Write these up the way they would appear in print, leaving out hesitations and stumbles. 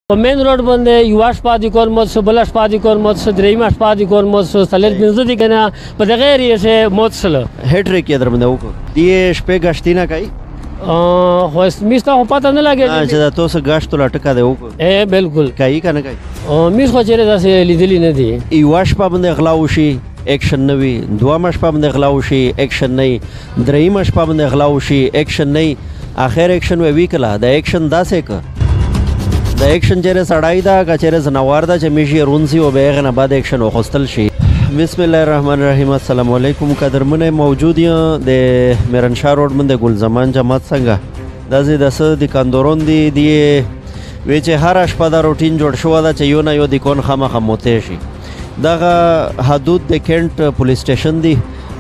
په مین روډ باندې یو شپه د کور موت شو، بله شپه د کور موت شو، درېیمه شپه د کور موت شو، څلور پنځه دي که نه په دغه ایریې شه موت شله. هیټریک یې در باندې وکړو. دې شپې ګشتي نه کوي؟ خو میس ته خو پته نه لګېږي چې دا تاسو ګشت له ټکه دی وکړو. بالکل کوي که نه کوي؟ میس خو چېرې داسې لیدلي نه دي. یوه شپه باندې غلا وشي ایکشن نه وي، دویمه شپه باندې غلا وشي ایکشن نه وي، درېیمه شپه باندې غلا وشي ایکشن نه وي، آخر ایکشن وی کله د ایکشن داسې که د ایکشن چیرې سړی ده که چیرې ځناور ده چې میشي رون سي او بیا هغې نه بعد ایکشن واخیستل شي. بسم الله الرحمن الرحیم. السلام علیکم. قدرمنې موجود یم د میرنشاه روډ باندې ګلزمان جماعت څنګه داسې د څه دکانداران دي دی وی چې هره شپه دا روټین جوړ شوی ده چې یو نه یو دکان خامخا موتی شي. دغه حدود د کینټ پولیس سټیشن دی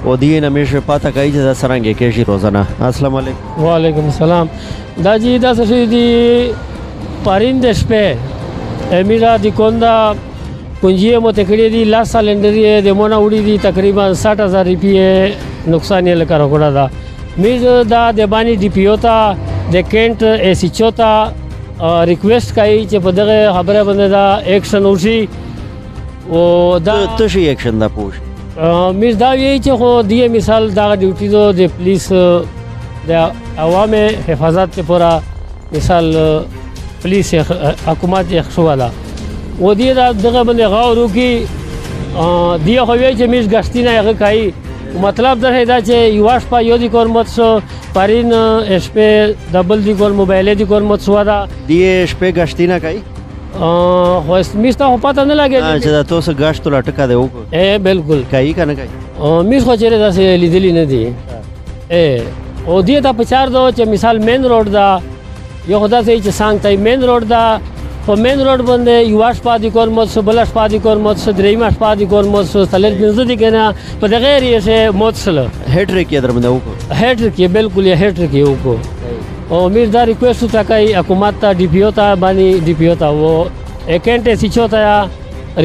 او دې نه میشه پاته کوي چې دا څرنګه کېږي روزانه. السلام علیکم. وعلیکم السلام. دا جی دا څه شي دي پارین د شپې میرا د کوندا پونجی موته کړی دي لاس سلندر یې د مونه وړي دي تقریبا 60,000 روپیه نقصان یې لکه راکړه دا میز دا د بانی ډي پی او ته د کینټ ای سی چوتا ریکویسټ کوي چې په دغه خبره باندې دا ایکشن وشي او دا تشي ایکشن دا پوش میز دا وی چې خو دی مثال دا ډیوټي دو د پولیس د عوام حفاظت لپاره مثال پولیس حکومت یې شو والا و دی دا دغه باندې غور وکړي دی خو وی چې میز غشتي نه هغه کوي مطلب دا دا چې یو شپه یو د کور موت شو پارین شپه ډبل دی کور موبایل دی کور موت شو دا دی شپه غشتي نه کوي خو میز ته پته نه لګېږي چې دا تاسو غشت له ټکه دی وکړو. بالکل کوي که نه کوي؟ میز خو چېرې داسې لیدلي نه دي. او دې ته پچار دو چې مثال مین روډ ده یو خو داسې چې څنګ ته مین روډ ده په مین روډ باندې یوه شپه د کور موت شو، بله شپه د کور موت شو، درېیمه شپه د کور موت شو، څلور پنځه دي که نه په دغه ایریې شه موت شله. هیټریک یې در باندې وکړو. هیټریک یې بالکل یې هیټریک یې وکړو. او میز دا ریکویسټ ورته کوي حکومت ته ډي پي او ته باندې ډي پي او ته و ایکنټ ای سی چوتا یا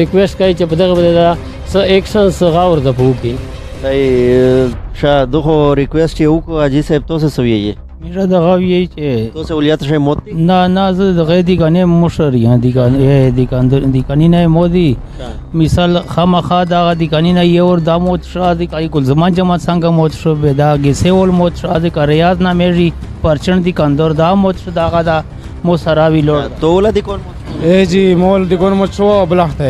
ریکویسټ کوي چې په دغه باندې دا څه ایکشن څه غور د پوکي. شا دغه ریکویسټ یې وکړو حاجي صاحب تاسو څه ویئ؟ میرا دغه وی چې تاسو ولیات شي موت نه زه دغه دیګانې مشر یم دیګانی نه مودي مثال خامخا دغه دیګانی نه یو ور د موت شو د کای ګلزمان جماعت څنګه موت شو به دا ګسول موت شو د ریاض نه مېری پرچن دی کندور دا موت شو دغه دا مو سراوی لوړ توله دی کون جی مول دی کون موت شو بلخته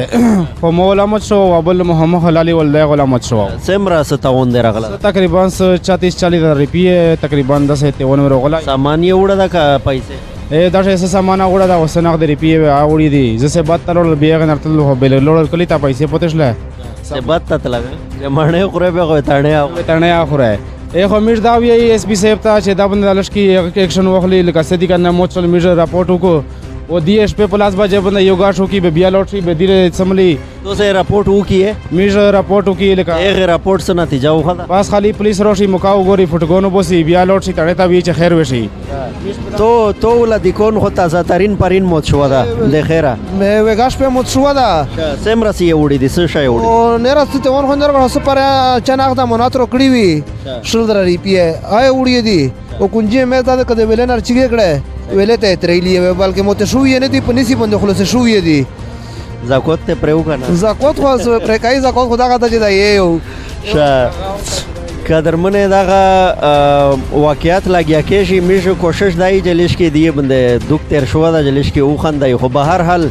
په مولا موت شو او بل محمد خلالی ولدی غلام موت شو سمرا ستاون دی راغله تقریبا 34-40 روپیه تقریبا 10-53 غلا सामान ये उड़ा था का पैसे دا څه सामान उड़ा था وسنه د ریپیه اوړي دي زسه بات تلول بیگ نرتل هو بل لول کلی تا پیسې پوتشله سے بات تل جمانه خورے به تړنه اخره خو میر دا وی اس پی صاحب ته چې دا باندې لشکي ایکشن وخلی لکه سدي کنه موچل میر راپورټ وکړو او دی اس په پلاس باجه باندې یو غاښو کې به بیا لوټ شي به ډیره سملی تو سے رپورٹ وو کی ہے میر راپورټ وکړي لکه هغه رپورټ څه نتیجه وخه بس خالی پولیس روشي مکاو غوري فټګونو بوسي بیا لوټ شي تړه تا وی چې خیر وشي تو ول دی کون خو تازه ترين پرین موت شو دا د خیره مې وګاش په موت شو دا سمرا سی وړي دي څه شای وړي او نه راست ته ون خندر غوسه پر چناغ د موناترو کړی وی شل در ریپیه آی وړي دي او کنجه مې دا کده ویلنر چیګه کړه ویلې ته ترېلی بلکې موت شو یې نه دی په نسی باندې خلاص شو یې دی زکات ته پرو کنه زکات خو پر کای زکات خدا غته چې دا یو قدرمنه دغه واقعیت لګیا کېږي میشه کوشش دای جلیش کې دی باندې دوک تیر شو دا جلیش کې او خندای خو به هر حال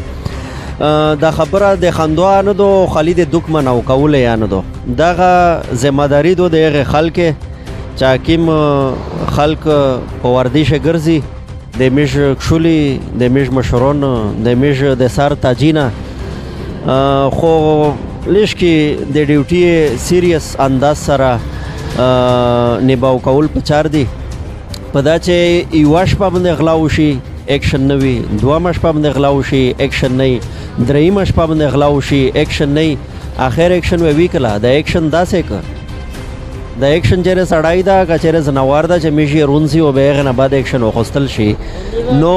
دا خبره د خندوانو دو خالد دوک منو کول یا نه دو دغه ذمہ داری دو د خلک چاکیم خلک په وردی شګرزي د میش کشولی د میش مشرون د میش د سر تاجینا خو لیش کې د ډیوټي سیریس انداز سره نباو کول پچار دی په دا چې یو شپه باندې غلا وشي ایکشن نه وي، دویمه شپه باندې غلا وشي ایکشن نه وي، درېیمه شپه باندې غلا وشي ایکشن نه وي، آخر ایکشن وی کله د ایکشن داسې که د ایکشن چیرې سړی ده که چیرې ځناور ده چې میشي رون سي او بیا هغې نه بعد ایکشن واخیستل شي نو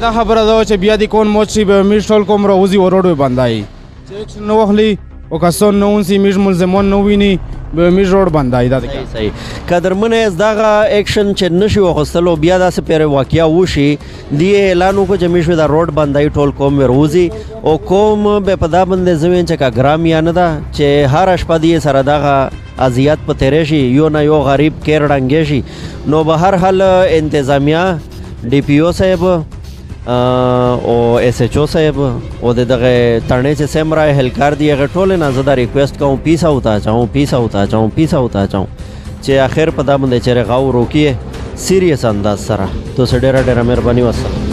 دا خبره ده چې بیا د کون موت شي به میر ټول کوم راوځي او روډ بندایي چې ایکشن نه واخلي او کسون نو ونسی میش ملزمون نو ویني به میش روډ بندای دا صحیح قدرمنه از دغه اکشن چې نشي وغوستلو بیا داسې پیر واقعیا وشي دی اعلان وکړو چې میشو دا روډ بندای ټول قوم وروزي او قوم به په دا باندې زوین چې کا ګرام یا نه ده چې هر شپه دی سره دغه اذیت په تیرې شي یو نه یو غریب کیر ډنګې شي نو به هر حال انتظامیه डी पी ओ صاحب او ایس ایچ او صاحب او دغه ترنه چې سمرا هلکار دی هغه ټول نه زدا ریکوست کوم پیسا ہوتا چاہوں چې اخر په دا باندې چې غاو روکیه سیریس انداز سره تو سره ډېره مهرباني وسه